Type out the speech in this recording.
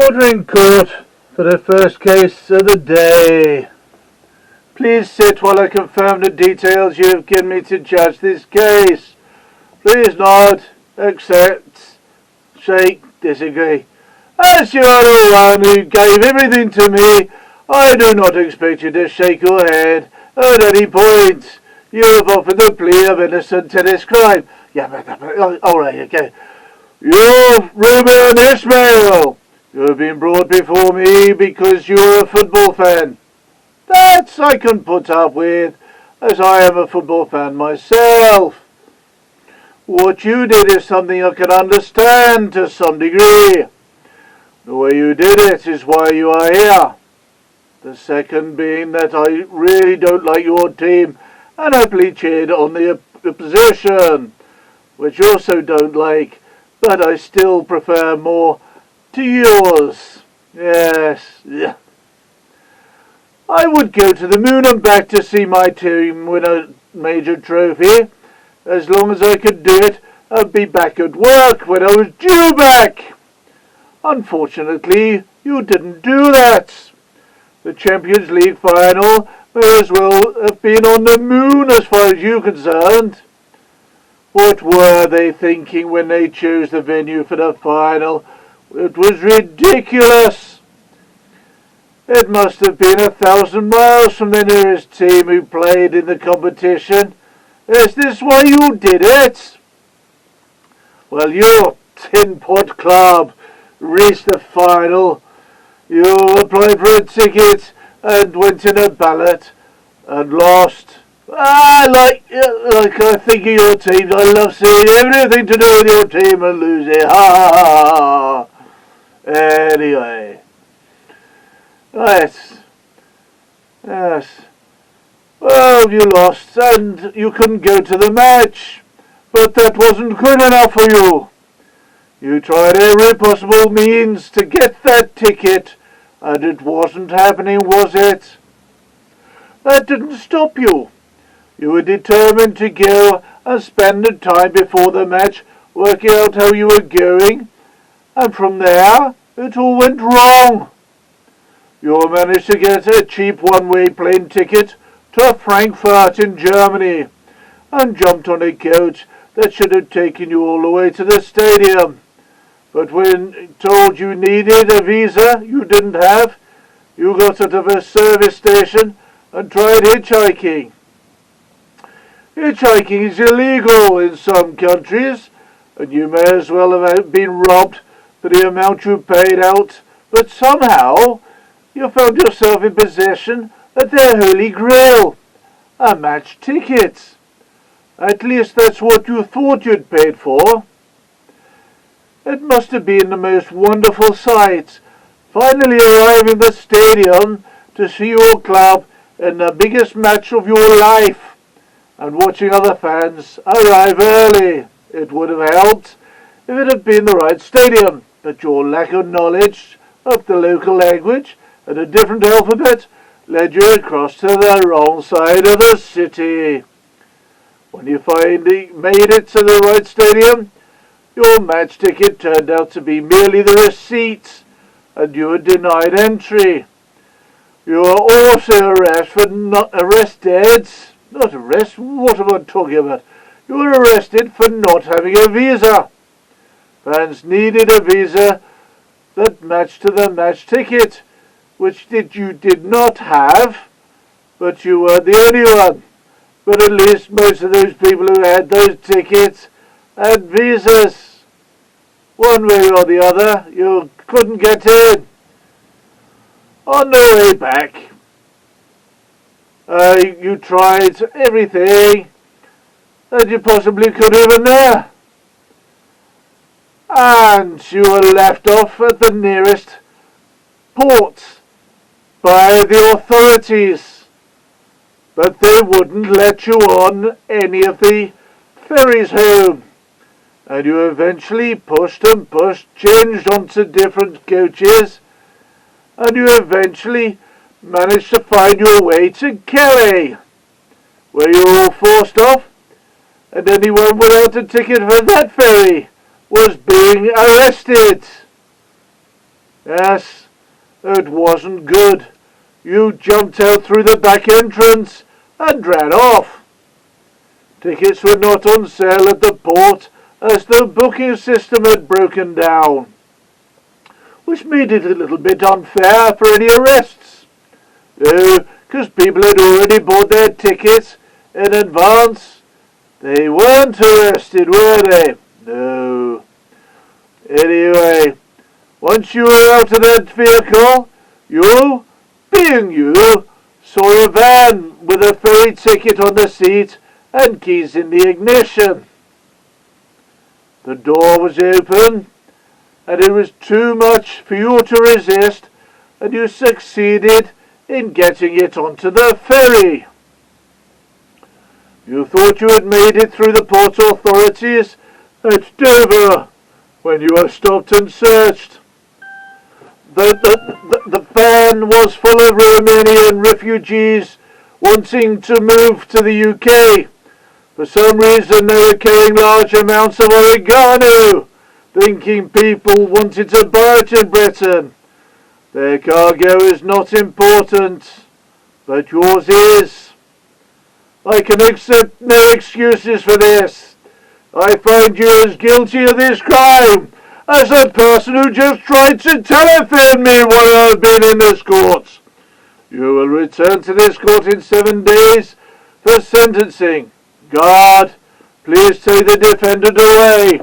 Order in court for the first case of the day. Please sit while I confirm the details you have given me to judge this case. Please nod, accept, shake, disagree. As you are the one who gave everything to me, I do not expect you to shake your head at any point. You have offered the plea of innocent to this crime. Alright, okay. You're Roman Ishmael. You have been brought before me because you are a football fan. That I can put up with, as I am a football fan myself. What you did is something I can understand to some degree. The way you did it is why you are here. The second being that I really don't like your team and happily cheered on the opposition, which you also don't like, but I still prefer more to yours. Yes. I would go to the moon and back to see my team win a major trophy. As long as I could do it, I'd be back at work when I was due back. Unfortunately, you didn't do that. The Champions League final may as well have been on the moon as far as you're concerned. What were they thinking when they chose the venue for the final? It was ridiculous. It must have been 1,000 miles from the nearest team who played in the competition. Is this why you did it? Well, your Tin Pot Club reached the final. You applied for a ticket and went in a ballot and lost. Like I think of your team. I love seeing everything to do with your team and losing. Ha ha ha. Anyway. Yes. Well, you lost and you couldn't go to the match. But that wasn't good enough for you. You tried every possible means to get that ticket, and it wasn't happening, was it? That didn't stop you. You were determined to go and spend the time before the match working out how you were going, and from there it all went wrong. You managed to get a cheap one-way plane ticket to Frankfurt in Germany and jumped on a coach that should have taken you all the way to the stadium. But when told you needed a visa you didn't have, you got out of a service station and tried hitchhiking. Hitchhiking is illegal in some countries, and you may as well have been robbed for the amount you paid out, but somehow you found yourself in possession of their holy grail, a match ticket. At least that's what you thought you'd paid for. It must have been the most wonderful sight, finally arriving at the stadium to see your club in the biggest match of your life, and watching other fans arrive early. It would have helped if it had been the right stadium, but your lack of knowledge of the local language and a different alphabet led you across to the wrong side of the city. When you finally made it to the right stadium, your match ticket turned out to be merely the receipt, and you were denied entry. You were also arrested. What am I talking about? You were arrested for not having a visa. Fans needed a visa that matched to the match ticket, which you did not have, but you weren't the only one. But at least most of those people who had those tickets had visas. One way or the other, you couldn't get in. On the way back, you tried everything that you possibly could even there. And you were left off at the nearest port by the authorities. But they wouldn't let you on any of the ferries home. And you eventually pushed, changed onto different coaches, and you eventually managed to find your way to Calais, where you were all forced off, and anyone without a ticket for that ferry was being arrested. Yes, it wasn't good. You jumped out through the back entrance and ran off. Tickets were not on sale at the port as the booking system had broken down, which made it a little bit unfair for any arrests. Because people had already bought their tickets in advance. They weren't arrested, were they? No. Anyway, once you were out of that vehicle, you, being you, saw a van with a ferry ticket on the seat and keys in the ignition. The door was open, and it was too much for you to resist, and you succeeded in getting it onto the ferry. You thought you had made it through the port authorities at Dover when you were stopped and searched. The van was full of Romanian refugees wanting to move to the UK. For some reason they were carrying large amounts of oregano, thinking people wanted to buy it in Britain. Their cargo is not important, but yours is. I can accept no excuses for this. I find you as guilty of this crime as the person who just tried to telephone me while I've been in this court. You will return to this court in 7 days for sentencing. Guard, please take the defendant away.